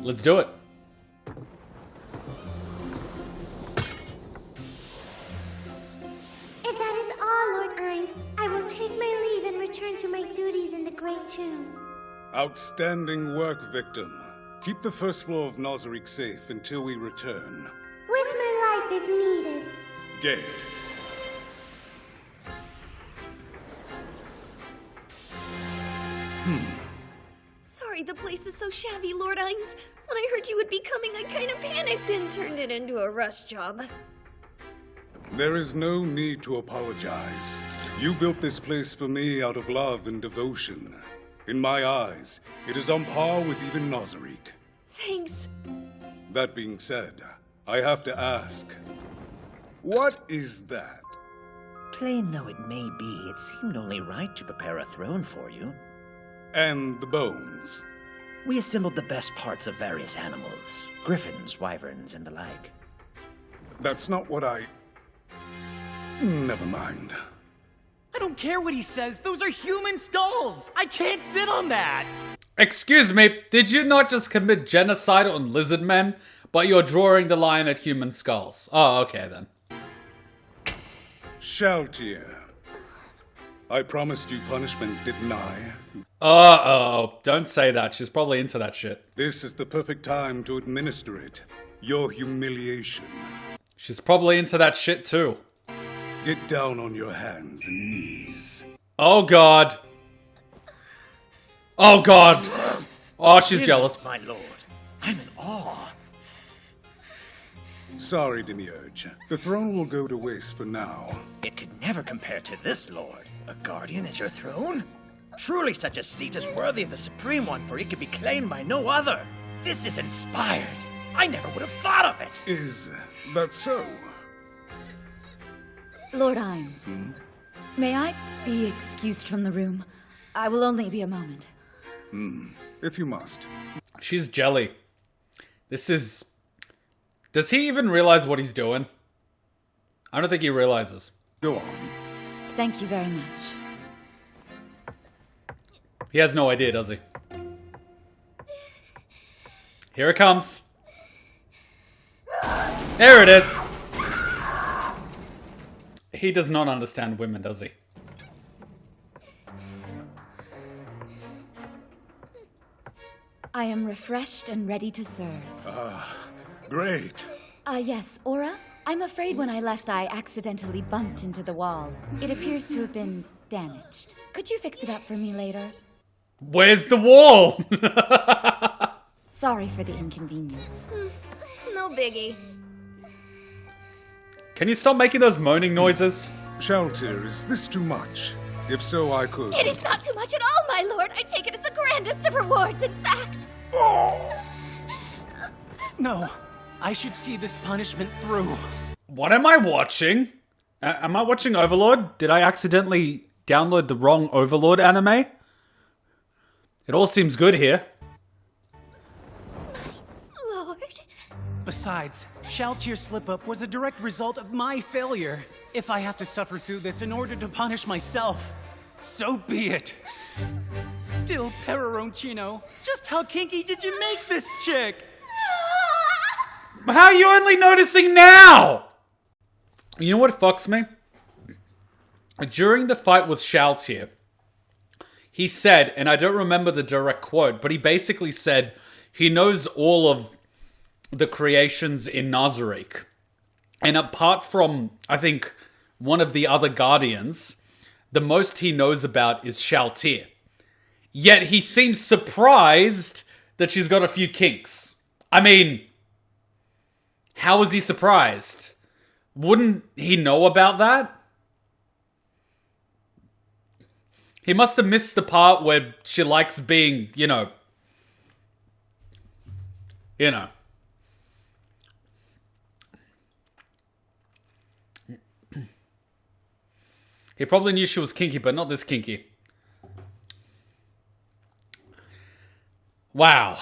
Let's do it. If that is all, Lord Ainz, I will take my leave and return to my duties in the Great Tomb. Outstanding work, victim. Keep the first floor of Nazarick safe until we return. With my life if needed. Gate. Sorry the place is so shabby, Lord Ainz. When I heard you would be coming, I kind of panicked and turned it into a rush job. There is no need to apologize. You built this place for me out of love and devotion. In my eyes, it is on par with even Nazarick. Thanks. That being said, I have to ask, what is that? Plain though it may be, it seemed only right to prepare a throne for you. And the bones? We assembled the best parts of various animals. Griffins, wyverns, and the like. That's not what I... Never mind. I don't care what he says. Those are human skulls. I can't sit on that. Excuse me, did you not just commit genocide on lizardmen, but you're drawing the line at human skulls? Oh, okay then. Shalltear. I promised you punishment, didn't I? Uh-oh, don't say that. She's probably into that shit. This is the perfect time to administer it. Your humiliation. She's probably into that shit too. Get down on your hands and knees. Oh god. Oh god. Oh, she's jealous. My lord, I'm in awe. Sorry, Demiurge. The throne will go to waste for now. It could never compare to this, lord. A guardian at your throne? Truly such a seat is worthy of the Supreme One, for it could be claimed by no other. This is inspired. I never would have thought of it. Is that so? Lord Ainz, may I be excused from the room? I will only be a moment. If you must. She's jelly. This is... Does he even realize what he's doing? I don't think he realizes. Go on. Thank you very much. He has no idea, does he? Here it comes. There it is. He does not understand women, does he? I am refreshed and ready to serve. Great. Yes, Aura? I'm afraid when I left I accidentally bumped into the wall. It appears to have been damaged. Could you fix it up for me later? Where's the wall? Sorry for the inconvenience. No biggie. Can you stop making those moaning noises? Shalltear, is this too much? If so, I could... It is not too much at all, my lord. I take it as the grandest of rewards, in fact. No, I should see this punishment through. What am I watching? Am I watching Overlord? Did I accidentally download the wrong Overlord anime? It all seems good here. Lord. Besides, Shalltear's slip-up was a direct result of my failure. If I have to suffer through this in order to punish myself, so be it. Still, Peroncino, just how kinky did you make this chick? How are you only noticing now? You know what fucks me? During the fight with Shalltear, he said, and I don't remember the direct quote, but he basically said he knows all of the creations in Nazarick. And apart from, I think, one of the other Guardians, the most he knows about is Shalltear. Yet he seems surprised that she's got a few kinks. I mean, how is he surprised? Wouldn't he know about that? He must have missed the part where she likes being, you know. He probably knew she was kinky, but not this kinky. Wow.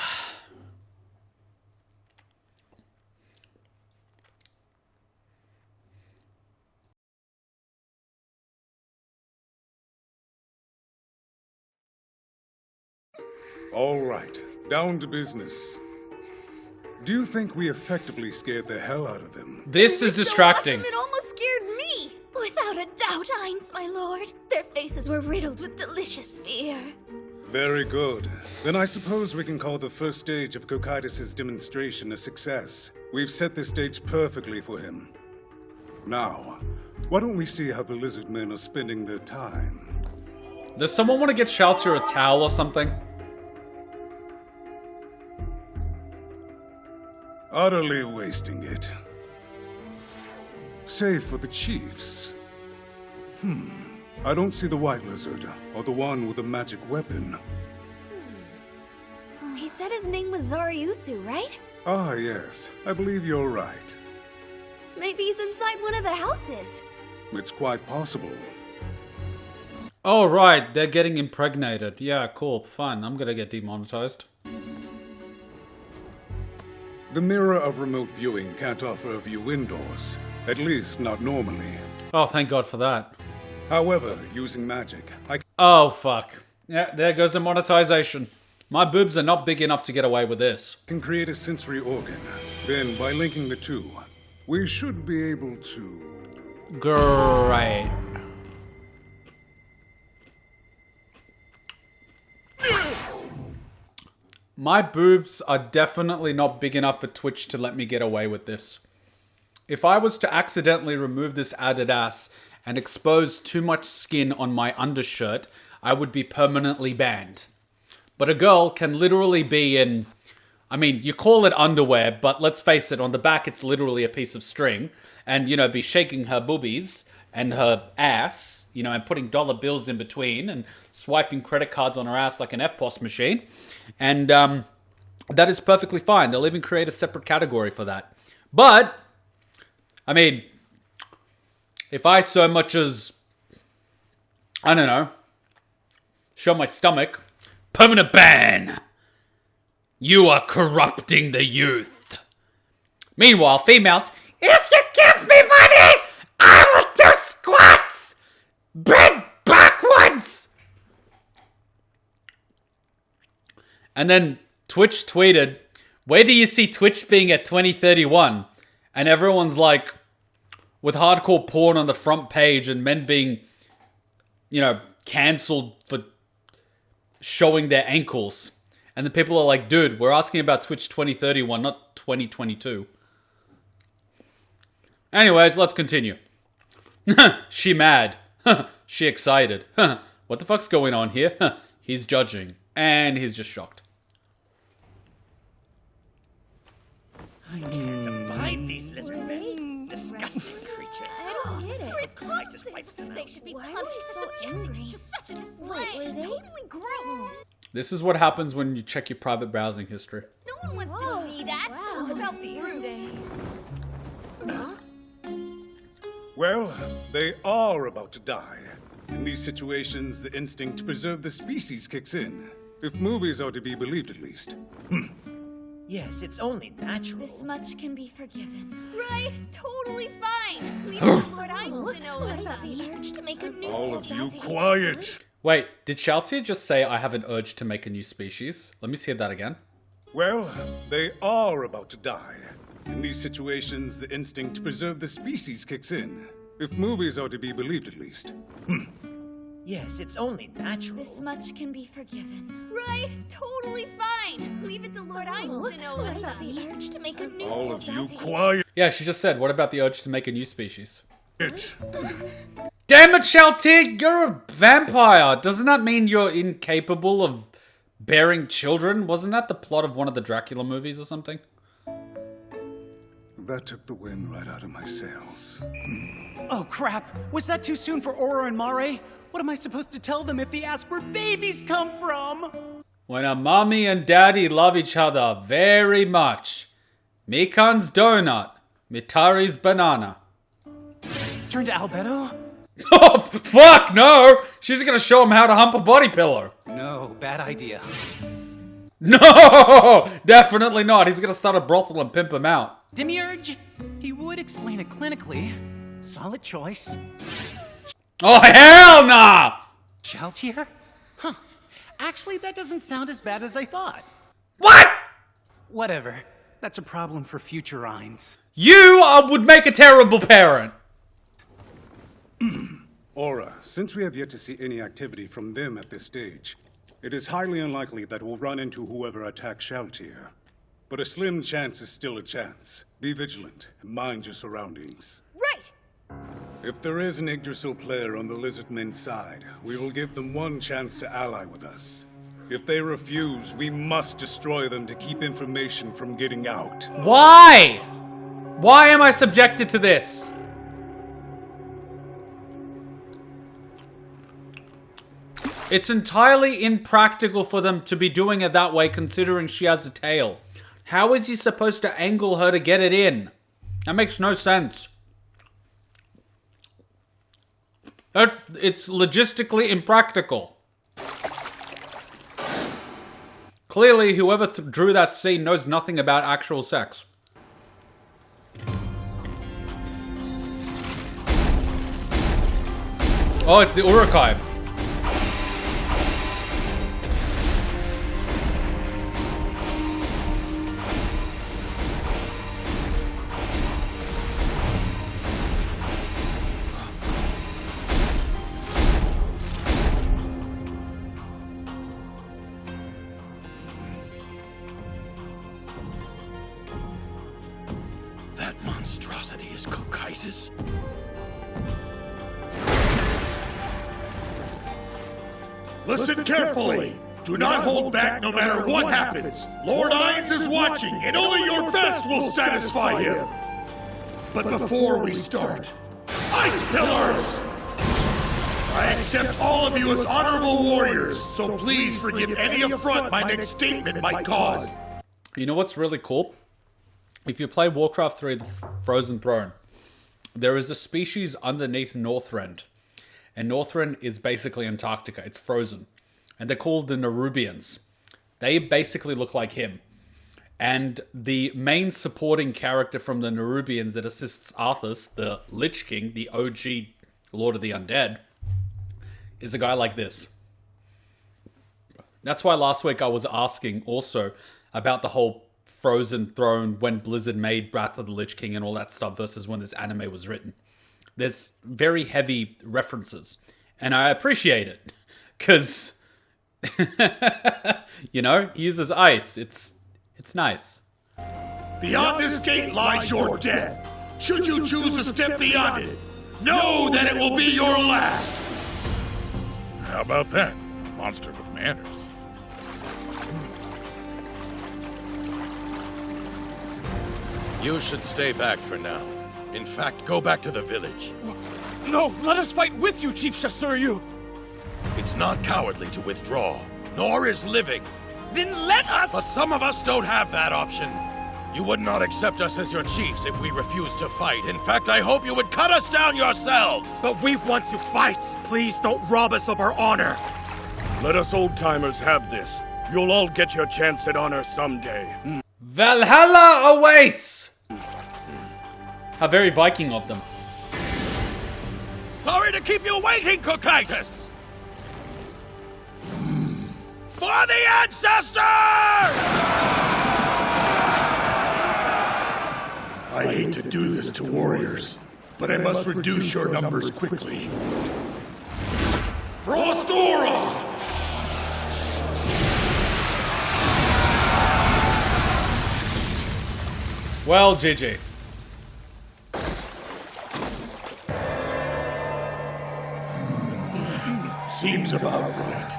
All right, down to business. Do you think we effectively scared the hell out of them? This is distracting. So awesome, it almost scared me. Without a doubt, Ainz, my lord. Their faces were riddled with delicious fear. Very good. Then I suppose we can call the first stage of Cocytus' demonstration a success. We've set the stage perfectly for him. Now, why don't we see how the lizardmen are spending their time? Does someone want to get Shalltear a towel or something? Utterly wasting it. Save for the chiefs. I don't see the white lizard, or the one with the magic weapon. He said his name was Zariusu, right? Ah, yes. I believe you're right. Maybe he's inside one of the houses. It's quite possible. Oh, right. They're getting impregnated. Yeah, cool. Fine. I'm gonna get demonetized. The mirror of remote viewing can't offer a view indoors. At least, not normally. Oh, thank God for that. However, using magic, I Oh, fuck. Yeah, there goes the monetization. My boobs are not big enough to get away with this. can create a sensory organ. Then, by linking the two, we should be able to... Great. My boobs are definitely not big enough for Twitch to let me get away with this. If I was to accidentally remove this added ass and expose too much skin on my undershirt, I would be permanently banned. But a girl can literally be in... I mean, you call it underwear, but let's face it, on the back it's literally a piece of string. And, you know, be shaking her boobies and her ass, you know, and putting dollar bills in between and swiping credit cards on her ass like an FPOS machine. And that is perfectly fine. They'll even create a separate category for that. But, I mean, if I so much as, I don't know, show my stomach, permanent ban. You are corrupting the youth. Meanwhile, females, if you give me money, I will do squats! Bend backwards! And then Twitch tweeted, where do you see Twitch being at 2031? And everyone's like, with hardcore porn on the front page and men being, you know, cancelled for showing their ankles. And the people are like, dude, we're asking about Twitch 2031, not 2022. Anyways, let's continue. She mad. She excited. What the fuck's going on here? He's judging. And he's just shocked. I can't abide these lizardmen. Disgusting creatures. I don't get it. I just wipes them They out. should be Why punished are for they so subjecting angry? us to such a display. Wait, Were they? totally gross. This is what happens when you check your private browsing history. No one wants to see that. Wow, Talk about these fruit. days. Well, they are about to die. In these situations, the instinct to preserve the species kicks in. If movies are to be believed, at least. Yes, it's only natural. This much can be forgiven. Right? Totally fine. Leave it to Lord Ainz to know What is what's the urge to make a new All of you species? quiet! Wait, did Shalltear just say I have an urge to make a new species? Let me see that again. Well, they are about to die. In these situations, the instinct to preserve the species kicks in. If movies are to be believed, at least. Yes, it's only natural. This much can be forgiven. Right? Totally fine. Leave it to Lord Ainz to know What what's is the urge to make a new All of you species? quiet! Yeah, she just said, what about the urge to make a new species? Damn it, Shalltear, you're a vampire. Doesn't that mean you're incapable of bearing children? Wasn't that the plot of one of the Dracula movies or something? That took the wind right out of my sails. Oh crap! Was that too soon for Aura and Mare? What am I supposed to tell them if they ask where babies come from? When a mommy and daddy love each other very much. Mikan's donut, Mitari's banana. Turn to Albedo? Oh, fuck, no! She's gonna show him how to hump a body pillow. No, bad idea. No! Definitely not. He's gonna start a brothel and pimp him out. Demiurge? He would explain it clinically. Solid choice. Oh, hell nah! Shalltear? Huh. Actually, that doesn't sound as bad as I thought. What? Whatever. that's a problem for future Ainz. You would make a terrible parent. Aura, since we have yet to see any activity from them at this stage, it is highly unlikely that we'll run into whoever attacked Shalltear. But a slim chance is still a chance. Be vigilant and mind your surroundings. Right! If there is an Yggdrasil player on the Lizardmen's side, we will give them one chance to ally with us. If they refuse, we must destroy them to keep information from getting out. Why? Why am I subjected to this? It's entirely impractical for them to be doing it that way, considering she has a tail. How is he supposed to angle her to get it in? That makes no sense. It's logistically impractical. Clearly, whoever drew that scene knows nothing about actual sex. Oh, it's the Urukai. That monstrosity is Cocytus. Listen carefully. Do not hold back no matter what happens. Lord Ainz is watching, and only your best will satisfy him. But before we start, Ice Pillars! I accept all of you as honorable warriors, so please forgive any affront my next statement might cause. You know what's really cool? If you play Warcraft 3, the Frozen Throne, there is a species underneath Northrend. And Northrend is basically Antarctica. It's frozen. And they're called the Nerubians. They basically look like him. And the main supporting character from the Nerubians that assists Arthas, the Lich King, the OG Lord of the Undead, is a guy like this. That's why last week I was asking also about the whole Frozen Throne when Blizzard made Wrath of the Lich King and all that stuff versus when this anime was written. There's very heavy references. And I appreciate it. Because, you know, he uses ice. It's nice. Beyond this gate lies your death. Should you choose to step beyond it, know that it will be your last. How about that? Monster with manners. You should stay back for now. In fact, go back to the village. No, let us fight with you, Chief Shalltear. It's not cowardly to withdraw, nor is living. Then let us... But some of us don't have that option. You would not accept us as your chiefs if we refused to fight. In fact, I hope you would cut us down yourselves. But we want to fight. Please don't rob us of our honor. Let us old-timers have this. You'll all get your chance at honor someday. Valhalla awaits! How very Viking of them. Sorry to keep you waiting, Cocytus! For the ancestors! I hate to do this to warriors, but I must reduce your numbers quickly. Frostora! Well, GG. Seems about right.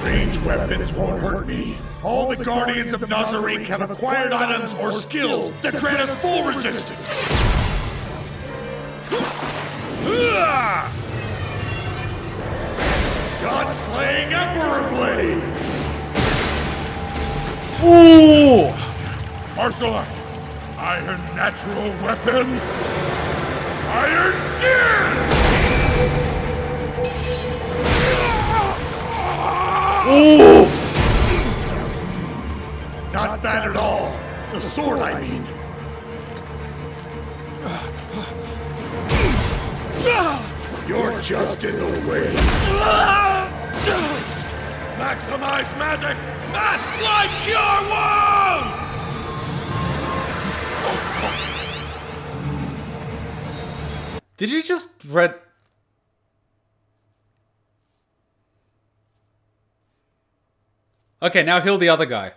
Range weapons won't hurt me. All the Guardians of Nazarick have acquired items or skills that grant us full resistance. God-slaying Emperor Blade! Ooh! Martial art. Iron natural weapons. Iron steel! Ooh! Not bad at all. The sword, I mean. You're just in the way. Maximize magic! Mass like cure wounds! Did he just read? Okay, now heal the other guy.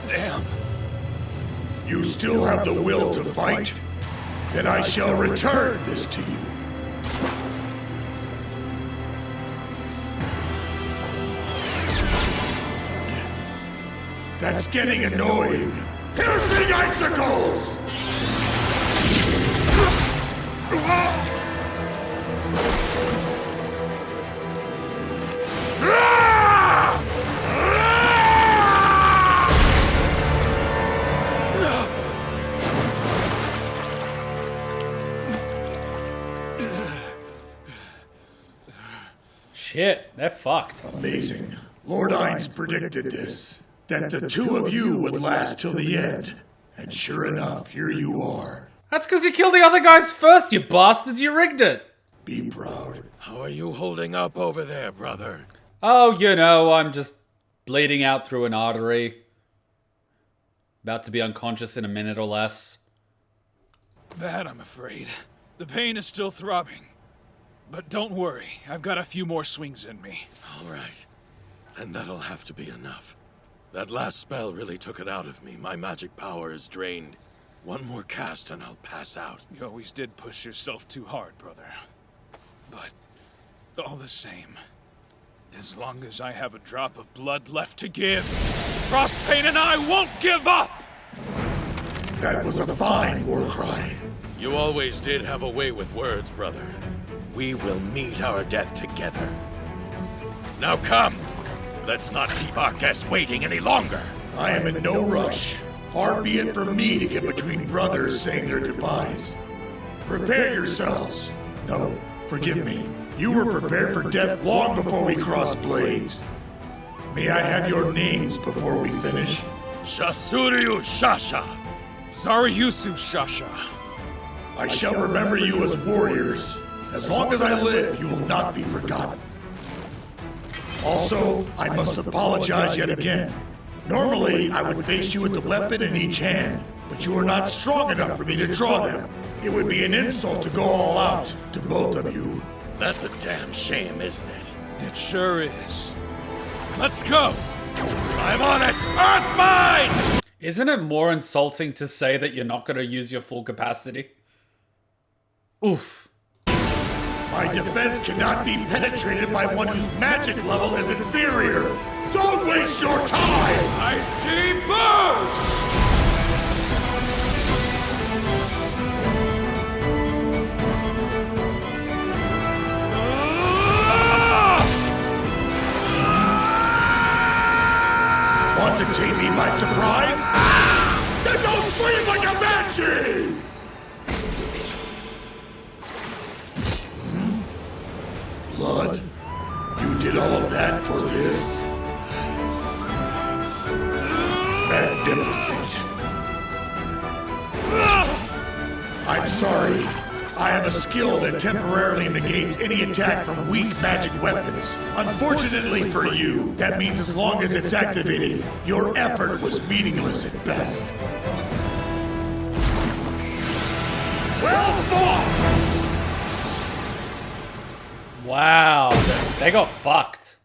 Damn. You still have the will to fight? Then I shall return this to you. That's getting annoying. Piercing icicles! Shit, they're fucked. Amazing. Lord Ainz predicted this. That the two of you would last till the end. And sure enough, here you are. That's because you killed the other guys first, you bastards. You rigged it. Be proud. How are you holding up over there, brother? Oh, you know, I'm just bleeding out through an artery. About to be unconscious in a minute or less. Bad, I'm afraid. The pain is still throbbing. But don't worry, I've got a few more swings in me. All right. Then that'll have to be enough. That last spell really took it out of me. My magic power is drained. One more cast and I'll pass out. You always did push yourself too hard, brother. But all the same, as long as I have a drop of blood left to give, Frostpain and I won't give up! That was a fine war cry. You always did have a way with words, brother. We will meet our death together. Now come! Let's not keep our guests waiting any longer! I am in no rush. Far be it from me to get between brothers saying their goodbyes. Prepare yourselves. No, forgive me. You were prepared for death long before we crossed blades. May I have your names before we finish? Shasuryu Shasha! Zaryusu Shasha. I shall remember you as warriors. As long as I live, you will not be forgotten. Also, I must apologize yet again. Normally, I would face you with the weapon in each hand, but you are not strong enough for me to draw them. It would be an insult to go all out to both of you. That's a damn shame, isn't it? It sure is. Let's go! I'm on it! Earth mine! Isn't it more insulting to say that you're not going to use your full capacity? Oof. My defense cannot be penetrated by one whose magic level is inferior. Don't waste your time! I see burst! Want to take me by surprise? Then don't scream like a banshee! Blood? You did all of that for this? Magnificent. I'm sorry. I have a skill that temporarily negates any attack from weak magic weapons. Unfortunately for you, that means as long as it's activated, your effort was meaningless at best. Well fought! Wow, they got fucked.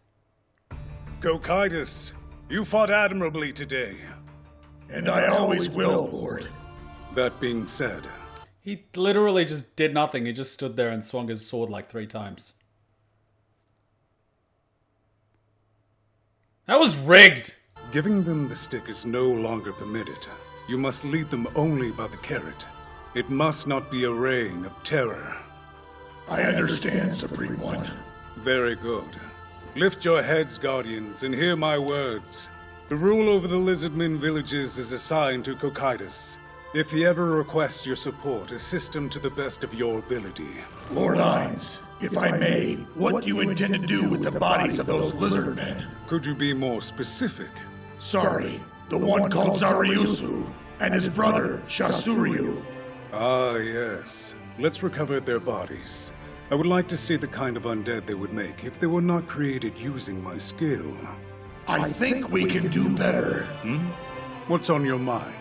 Cocytus, you fought admirably today. And I always will, Lord. That being said, He literally just did nothing. He just stood there and swung his sword like 3 times. That was rigged. giving them the stick is no longer permitted. You must lead them only by the carrot. It must not be a reign of terror. I understand, Supreme One. Very good. Lift your heads, Guardians, and hear my words. The rule over the Lizardmen villages is assigned to Cocytus. If he ever requests your support, assist him to the best of your ability. Lord Ainz, if I may, what do you intend to do with the bodies of those lizard men? Could you be more specific? Sorry, The one called Zaryusu, and his brother, Shasuryu. Ah, yes. Let's recover their bodies. I would like to see the kind of undead they would make if they were not created using my skill. I think we can do better. What's on your mind?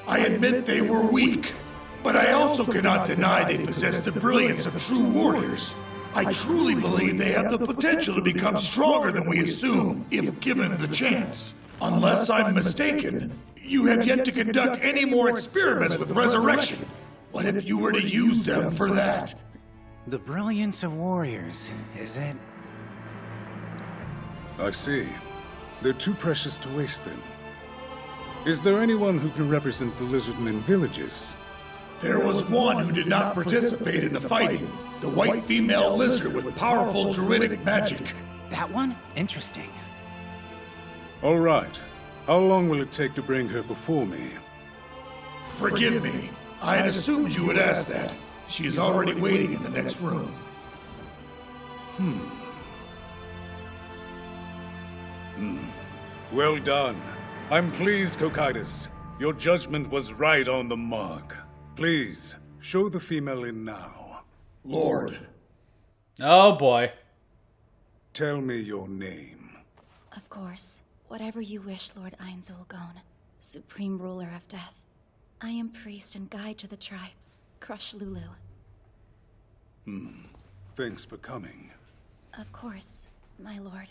I admit they were weak, but I also cannot deny they possess the brilliance of true warriors. I truly believe they have the potential to become stronger than we assume, if given the chance. Unless I'm mistaken, you have yet to conduct any more experiments with resurrection. What if you were to use them for that? The brilliance of warriors, is it? I see. They're too precious to waste them. Is there anyone who can represent the Lizardmen villages? There was one who did not participate in the fighting. The white female lizard with powerful druidic magic. That one? Interesting. All right. How long will it take to bring her before me? Forgive me. I had assumed you would ask that. She is already waiting in the next room. Well done. I'm pleased, Cocytus. Your judgment was right on the mark. Please, show the female in now. Lord. Oh boy. Tell me your name. Of course. Whatever you wish, Lord Ainz, supreme ruler of death. I am priest and guide to the tribes. Crush Lulu. Thanks for coming. Of course, my lord.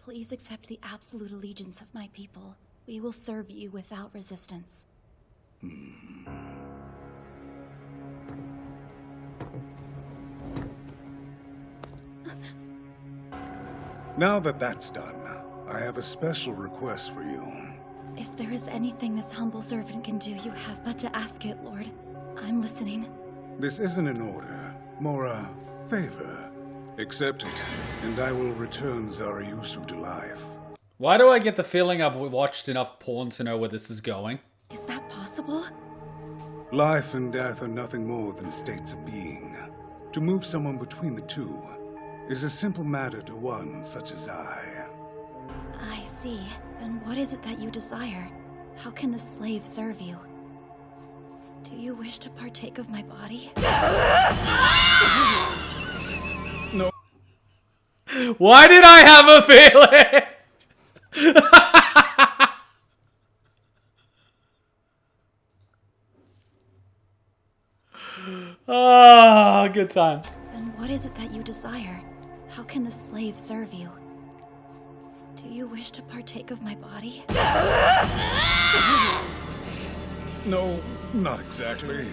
Please accept the absolute allegiance of my people. We will serve you without resistance. Now that that's done, I have a special request for you. If there is anything this humble servant can do, you have but to ask it, Lord. I'm listening. This isn't an order, more a favor. Accept it, and I will return Zaryusu to life. Why do I get the feeling I've watched enough porn to know where this is going? Is that possible? Life and death are nothing more than states of being. To move someone between the two is a simple matter to one such as I. I see. Then what is it that you desire? How can the slave serve you? Do you wish to partake of my body? No. Why did I have a feeling? Oh, good times. Then what is it that you desire? How can the slave serve you? Do you wish to partake of my body? No, not exactly.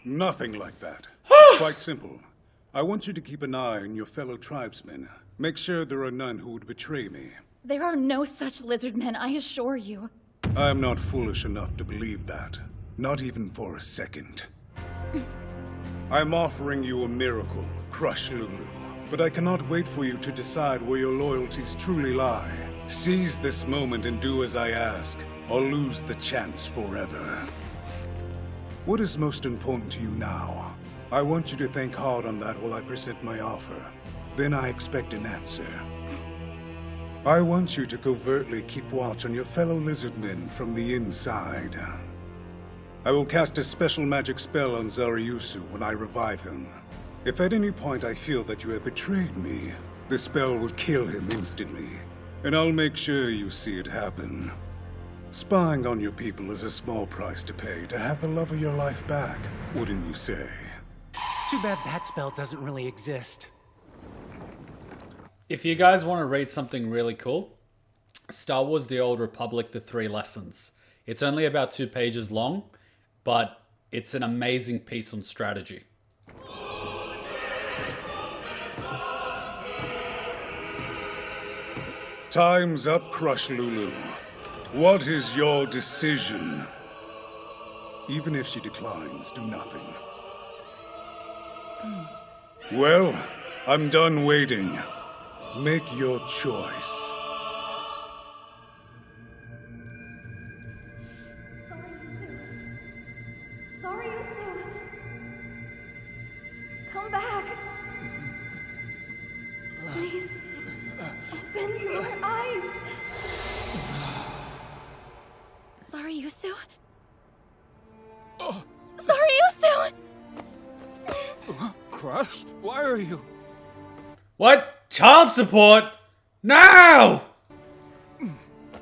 Nothing like that. It's quite simple. I want you to keep an eye on your fellow tribesmen. Make sure there are none who would betray me. There are no such lizardmen, I assure you. I am not foolish enough to believe that. Not even for a second. I'm offering you a miracle, Crush Lulu. But I cannot wait for you to decide where your loyalties truly lie. Seize this moment and do as I ask, or lose the chance forever. What is most important to you now? I want you to think hard on that while I present my offer. Then I expect an answer. I want you to covertly keep watch on your fellow lizardmen from the inside. I will cast a special magic spell on Zaryusu when I revive him. If at any point I feel that you have betrayed me, the spell will kill him instantly, and I'll make sure you see it happen. Spying on your people is a small price to pay to have the love of your life back, wouldn't you say? Too bad that spell doesn't really exist. If you guys want to read something really cool, Star Wars The Old Republic, The 3 Lessons. It's only about 2 pages long, but it's an amazing piece on strategy. Time's up, Crush Lulu. What is your decision? Even if she declines, do nothing. Well, I'm done waiting. Make your choice. Zaryusu! Come back! Please, open your eyes! Sorry, Yusu. Oh. Sorry, Yusu! Crush? Why are you? What? Child support? No!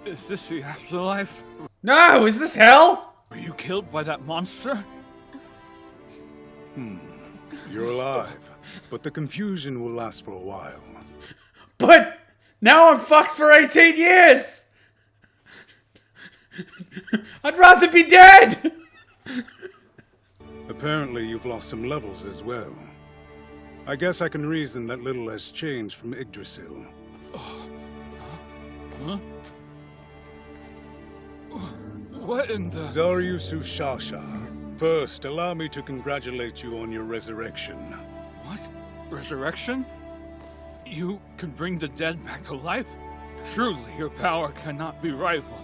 Is this the afterlife? No! Is this hell? Were you killed by that monster? You're alive, but the confusion will last for a while. But now I'm fucked for 18 years! I'd rather be dead! Apparently you've lost some levels as well. I guess I can reason that little has changed from Yggdrasil. Huh? What in the... Zaryusu Shasha. First, allow me to congratulate you on your resurrection. What? Resurrection? You can bring the dead back to life? Truly, your power cannot be rivaled.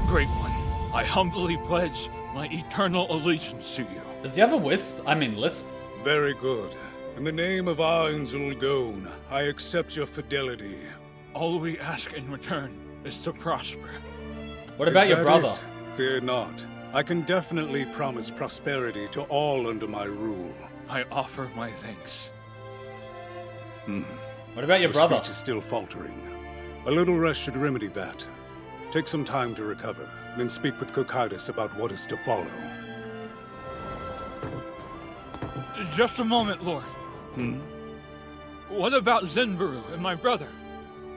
Great One, I humbly pledge my eternal allegiance to you. Does he have a lisp? Very good. In the name of Ainz Ulgon, I accept your fidelity. All we ask in return is to prosper. What about your brother? It? Fear not. I can definitely promise prosperity to all under my rule. I offer my thanks. What about your brother? Speech is still faltering. A little rest should remedy that. Take some time to recover, then speak with Cocytus about what is to follow. Just a moment, Lord. What about Zenburu and my brother?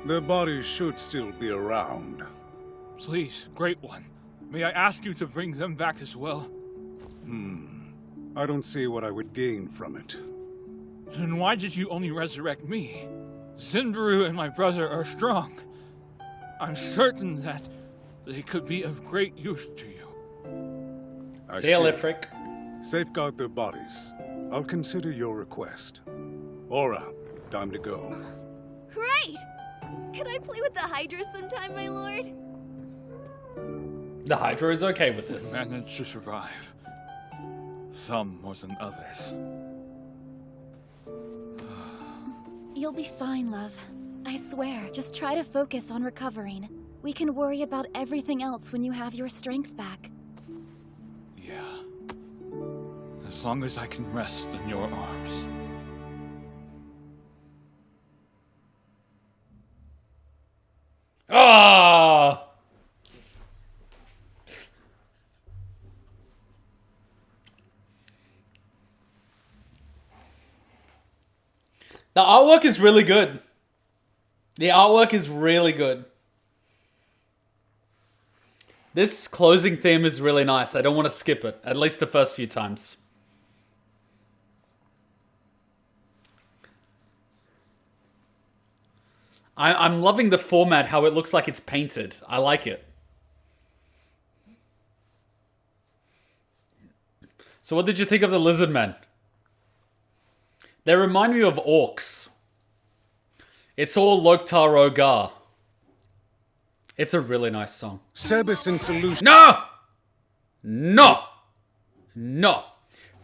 Their bodies should still be around. Please, Great One, may I ask you to bring them back as well? I don't see what I would gain from it. Then why did you only resurrect me? Zenburu and my brother are strong. I'm certain that they could be of great use to you. See you, Lifric. Safeguard their bodies. I'll consider your request. Aura, time to go. Great! Could I play with the Hydra sometime, my lord? The Hydra is okay with this. Managed to survive. Some more than others. You'll be fine, love. I swear, just try to focus on recovering. We can worry about everything else when you have your strength back. Yeah. As long as I can rest in your arms. Ah! The artwork is really good. The artwork is really good. This closing theme is really nice. I don't want to skip it, at least the first few times. I'm loving the format, how it looks like it's painted. I like it. So what did you think of the Lizardmen? They remind me of orcs. It's all Loktar Ogar. It's a really nice song. Sebis in solution. No! No! No!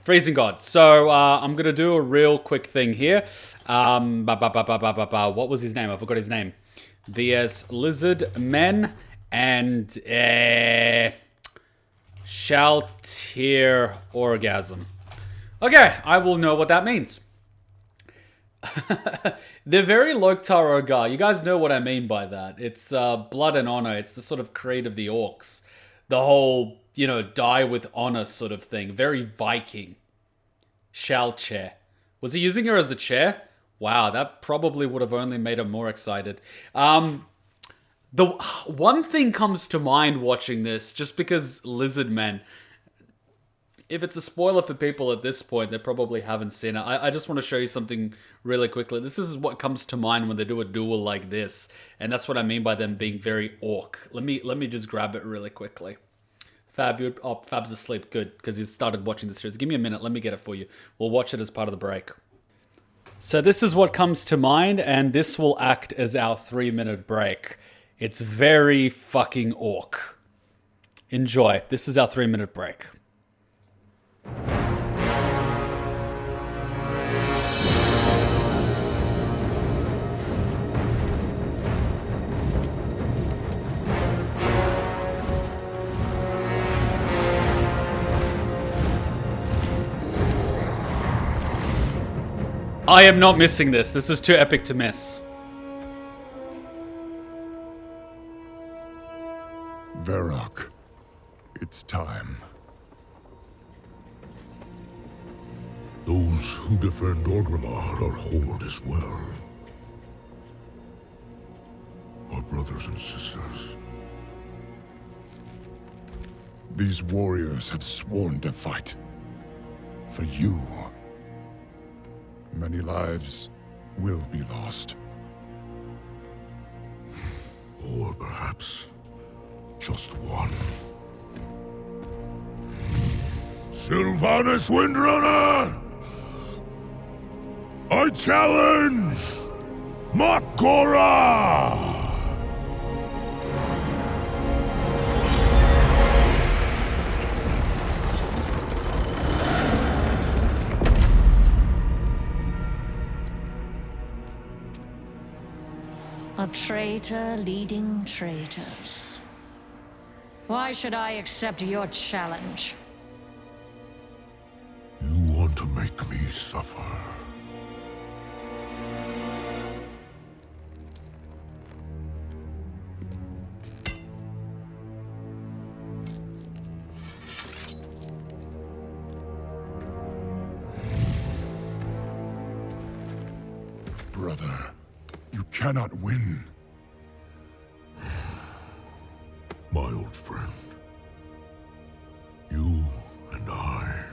Freezing God. So, I'm gonna do a real quick thing here. What was his name? I forgot his name. VS Lizardmen and Shalltear Orgasm. Okay, I will know what that means. They're very Loktar Ogar. You guys know what I mean by that. It's blood and honor. It's the sort of creed of the orcs. The whole, you know, die with honor sort of thing. Very Viking. Shalltear. Was he using her as a chair? Wow, that probably would have only made him more excited. The one thing comes to mind watching this, just because Lizardmen, if it's a spoiler for people at this point, they probably haven't seen it. I just want to show you something really quickly. This is what comes to mind when they do a duel like this. And that's what I mean by them being very orc. Let me just grab it really quickly. Fab's asleep. Good, because he started watching the series. Give me a minute. Let me get it for you. We'll watch it as part of the break. So this is what comes to mind, and this will act as our 3-minute break. It's very fucking orc. Enjoy. This is our 3-minute break. I am not missing this. This is too epic to miss. Varrock, it's time. Those who defend Orgrimmar are Horde as well. Our brothers and sisters. These warriors have sworn to fight. For you. Many lives will be lost. Or perhaps just one. Sylvanas Windrunner! I challenge Makora! A traitor leading traitors. Why should I accept your challenge? You want to make me suffer. Brother, you cannot win. My old friend. You and I.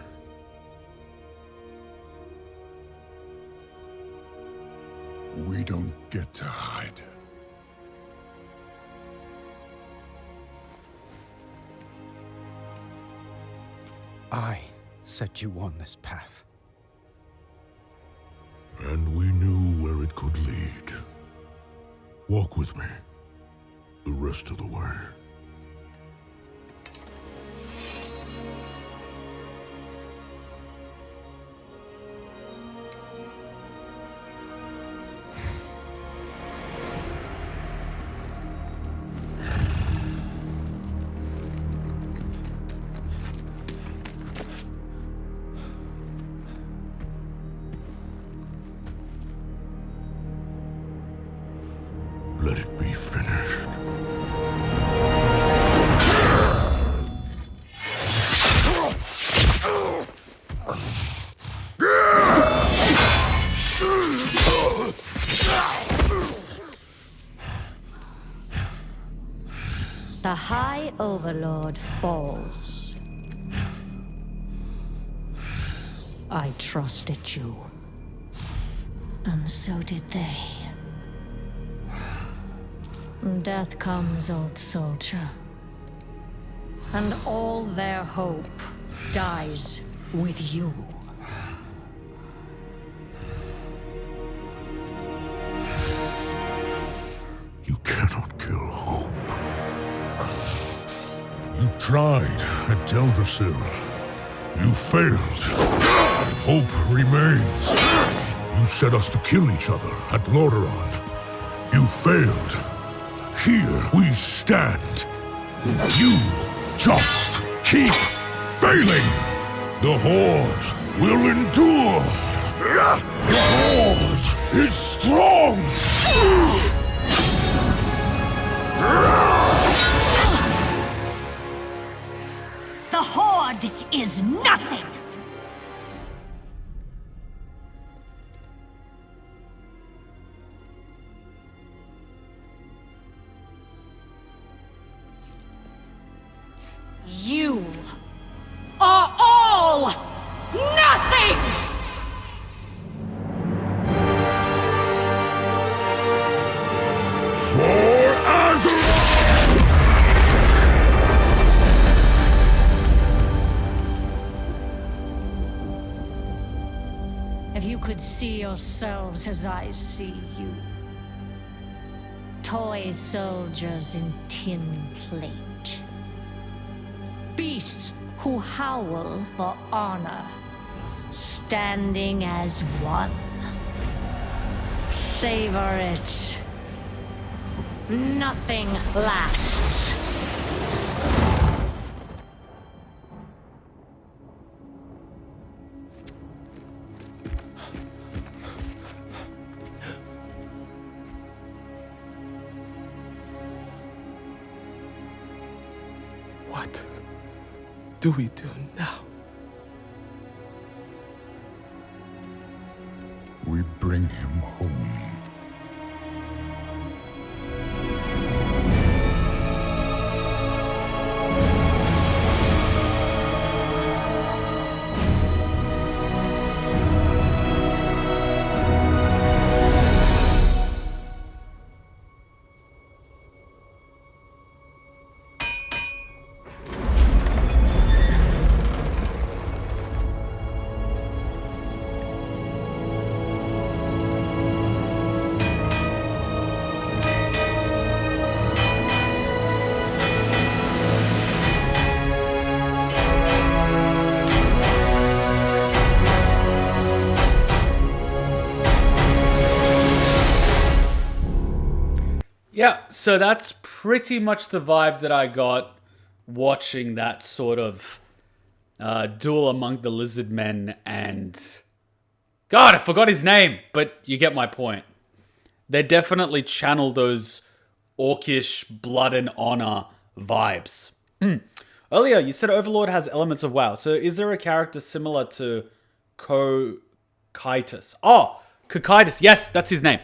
We don't get to hide. I set you on this path. And we knew where it could lead. Walk with me. The rest of the way. Let it be finished. The High Overlord falls. I trusted you. And so did they. Death comes, old soldier. And all their hope dies with you. You cannot kill hope. You tried at Teldrassil. You failed. Hope remains. You set us to kill each other at Lordaeron. You failed. Here we stand. You just keep failing. The Horde will endure. The Horde is strong. The Horde is nothing! You are all nothing! For Azeroth! If you could see yourselves as I see you. Toy soldiers in tin plate. Beasts who howl for honor, standing as one. Savor it. Nothing lasts. What do we do now? We bring him home. Yeah, so that's pretty much the vibe that I got watching that sort of duel among the Lizardmen and... God, I forgot his name, but you get my point. They definitely channel those orcish blood and honor vibes. Earlier, you said Overlord has elements of WoW, so is there a character similar to Cocytus? Oh, Cocytus, yes, that's his name.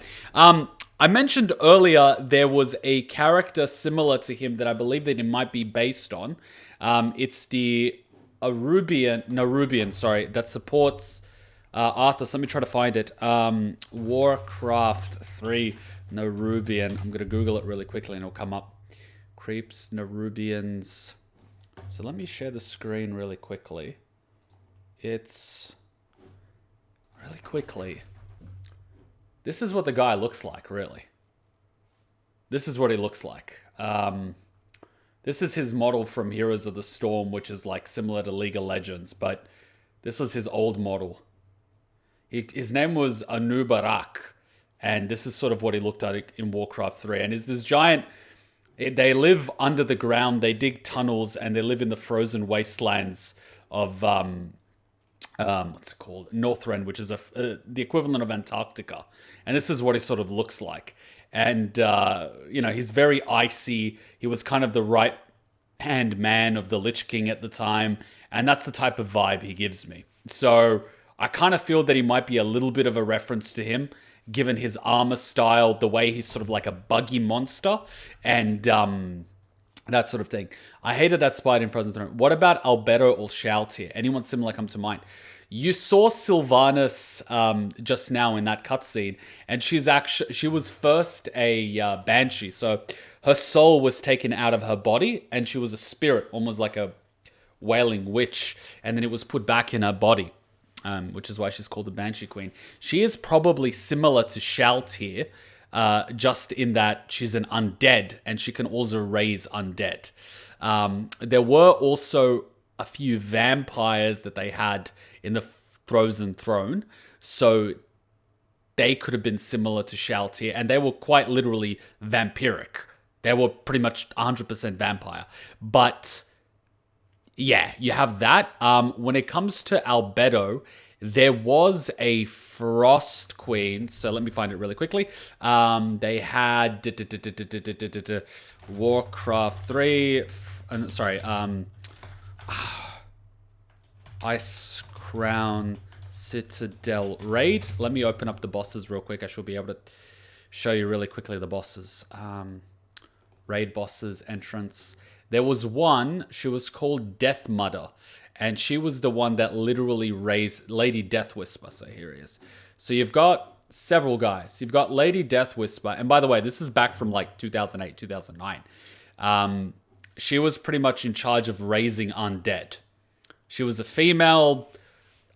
I mentioned earlier there was a character similar to him that I believe that it might be based on. It's the Nerubian, that supports Arthas. Let me try to find it. Warcraft 3 Nerubian. I'm going to Google it really quickly and it'll come up. Creeps, Nerubians. So let me share the screen really quickly. It's... Really quickly... This is what the guy looks like, really. This is what he looks like. This is his model from Heroes of the Storm, which is like similar to League of Legends, but this was his old model. His name was Anubarak, and this is sort of what he looked like in Warcraft 3. And is this giant... They live under the ground, they dig tunnels, and they live in the frozen wastelands of... what's it called? Northrend, which is the equivalent of Antarctica. And this is what he sort of looks like. And, he's very icy. He was kind of the right-hand man of the Lich King at the time. And that's the type of vibe he gives me. So I kind of feel that he might be a little bit of a reference to him, given his armor style, the way he's sort of like a buggy monster, and that sort of thing. I hated that spider in Frozen Throne. What about Albedo or Shalltear? Anyone similar come to mind? You saw Sylvanas just now in that cutscene, and she was first a banshee, so her soul was taken out of her body, and she was a spirit, almost like a wailing witch, and then it was put back in her body, which is why she's called the Banshee Queen. She is probably similar to Shalltear, just in that she's an undead, and she can also raise undead. There were also a few vampires that they had in the Frozen Throne, so they could have been similar to Shalltear, and they were quite literally vampiric. They were pretty much 100% vampire. But yeah, you have that. When it comes to Albedo, there was a Frost Queen. So let me find it really quickly. They had Warcraft 3. Ice Crown Citadel Raid. Let me open up the bosses real quick. I should be able to show you really quickly the bosses. Raid bosses, entrance. There was one, she was called Death Mudder, and she was the one that literally raised Lady Death Whisper. So here he is. So you've got several guys. You've got Lady Death Whisper, and by the way, this is back from like 2008, 2009. She was pretty much in charge of raising undead. She was a female,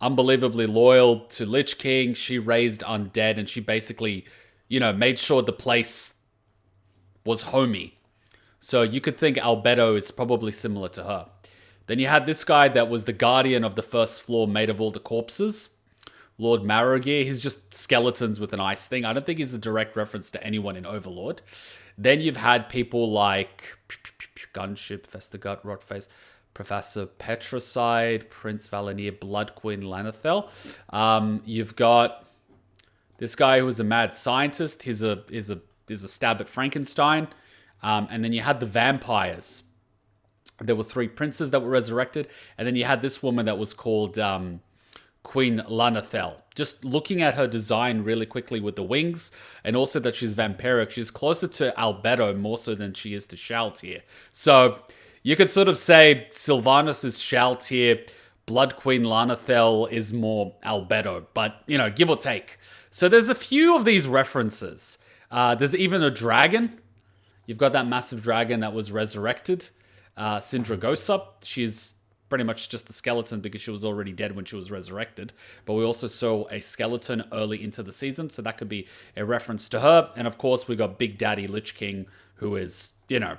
unbelievably loyal to Lich King. She raised undead, and she basically, made sure the place was homey. So you could think Albedo is probably similar to her. Then you had this guy that was the guardian of the first floor made of all the corpses. Lord Marrowgear. He's just skeletons with an ice thing. I don't think he's a direct reference to anyone in Overlord. Then you've had people like Gunship, Vestergut, Rotface, Professor Petricide, Prince Valinir, Blood Queen Lanathel. You've got this guy who was a mad scientist. He's a stab at Frankenstein. And then you had the vampires. There were 3 princes that were resurrected. And then you had this woman that was called Queen Lanathel. Just looking at her design really quickly with the wings, and also that she's vampiric, she's closer to Albedo more so than she is to Shalltear. So you could sort of say Sylvanas is Shalltear, Blood Queen Lanathel is more Albedo, but, you know, give or take. So there's a few of these references. There's even a dragon. You've got that massive dragon that was resurrected. Sindragosa, she's pretty much just a skeleton because she was already dead when she was resurrected. But we also saw a skeleton early into the season, so that could be a reference to her. And of course, we got Big Daddy Lich King, who is, you know,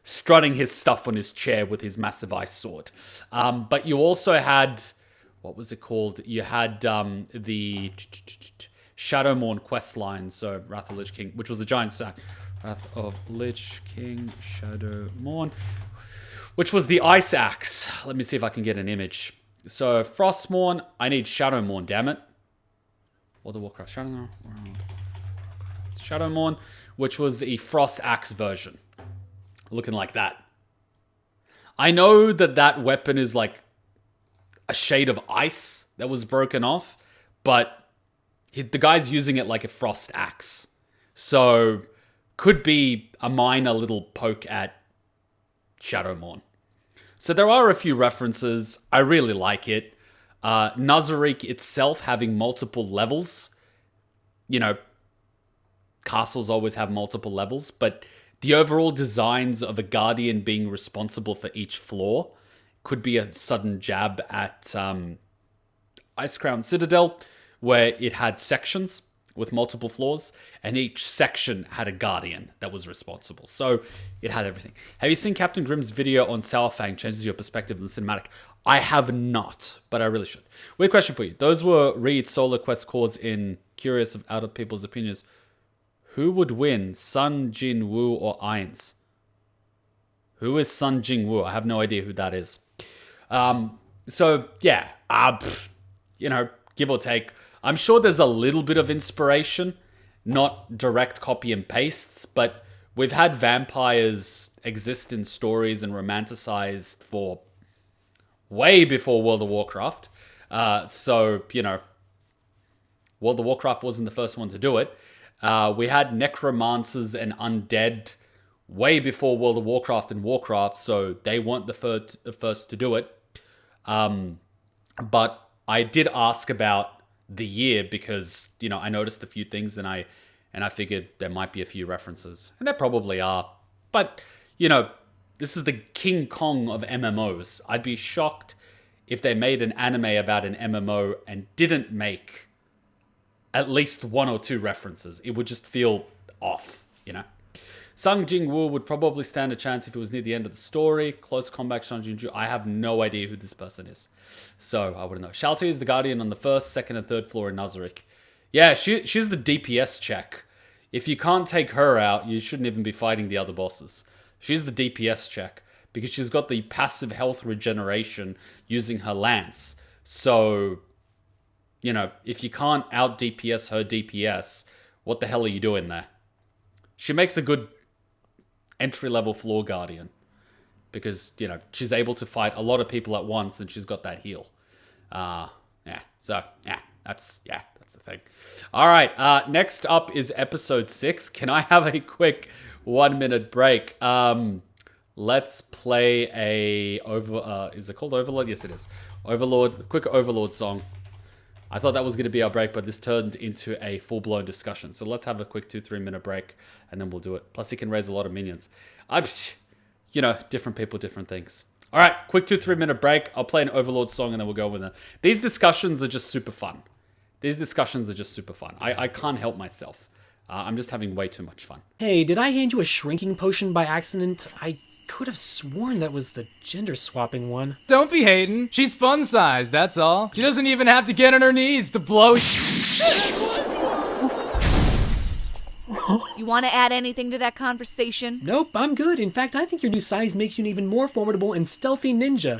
strutting his stuff on his chair with his massive ice sword. But you also had, what was it called? You had the Shadowmourn questline, so Wrath of Lich King, which was a giant sack. Wrath of Lich King, Shadowmourn, which was the Ice Axe. Let me see if I can get an image. So Frostmourn, I need Shadowmourn, damn it. Or the Warcraft Shadowmourn, which was the Frost Axe version. Looking like that. I know that that weapon is like a shade of ice that was broken off, but the guy's using it like a frost axe. So could be a minor little poke at Shadowmourn. So there are a few references. I really like it. Nazarick itself having multiple levels. You know, castles always have multiple levels, but the overall designs of a guardian being responsible for each floor could be a sudden jab at Icecrown Citadel, where it had sections with multiple floors, and each section had a guardian that was responsible. So it had everything. Have you seen Captain Grimm's video on Sourfang changes your perspective in the cinematic? I have not, but I really should. Weird question for you. Those were Reed solo quest calls in curious of other people's opinions. Who would win, Sun Jin Woo or Ainz? Who is Sun Jin Woo? I have no idea who that is. So, yeah. You know, give or take. I'm sure there's a little bit of inspiration. Not direct copy and pastes, but we've had vampires exist in stories and romanticized for way before World of Warcraft. So, you know, World of Warcraft wasn't the first one to do it. We had necromancers and undead way before World of Warcraft and Warcraft, so they weren't the first to do it. But I did ask about the year because, you know, I noticed a few things and I figured there might be a few references. And there probably are. But, you know, this is the King Kong of MMOs. I'd be shocked if they made an anime about an MMO and didn't make at least 1 or 2 references. It would just feel off, you know? Sung Jing Woo would probably stand a chance if it was near the end of the story. Close combat, Shang Jinju. I have no idea who this person is. So, I wouldn't know. Shalltear is the Guardian on the 1st, 2nd, and 3rd floor in Nazarick. Yeah, she's the DPS check. If you can't take her out, you shouldn't even be fighting the other bosses. She's the DPS check because she's got the passive health regeneration using her lance. So, you know, if you can't out DPS her DPS, what the hell are you doing there? She makes a good entry-level floor guardian because, you know, she's able to fight a lot of people at once and she's got that heal. That's the thing. All right, next up is episode 6. Can I have a quick 1-minute break? Let's play is it called Overlord? Yes, it is. Overlord, quick Overlord song. I thought that was going to be our break, but this turned into a full-blown discussion. So let's have a quick 2-3 minute break, and then we'll do it. Plus, he can raise a lot of minions. You know, different people, different things. All right, quick 2-3 minute break. I'll play an Overlord song, and then we'll go with it. These discussions are just super fun. I can't help myself. I'm just having way too much fun. Hey, did I hand you a shrinking potion by accident? I could have sworn that was the gender swapping one. Don't be hating. She's fun size, that's all. She doesn't even have to get on her knees to blow. You want to add anything to that conversation? Nope, I'm good. In fact, I think your new size makes you an even more formidable and stealthy ninja.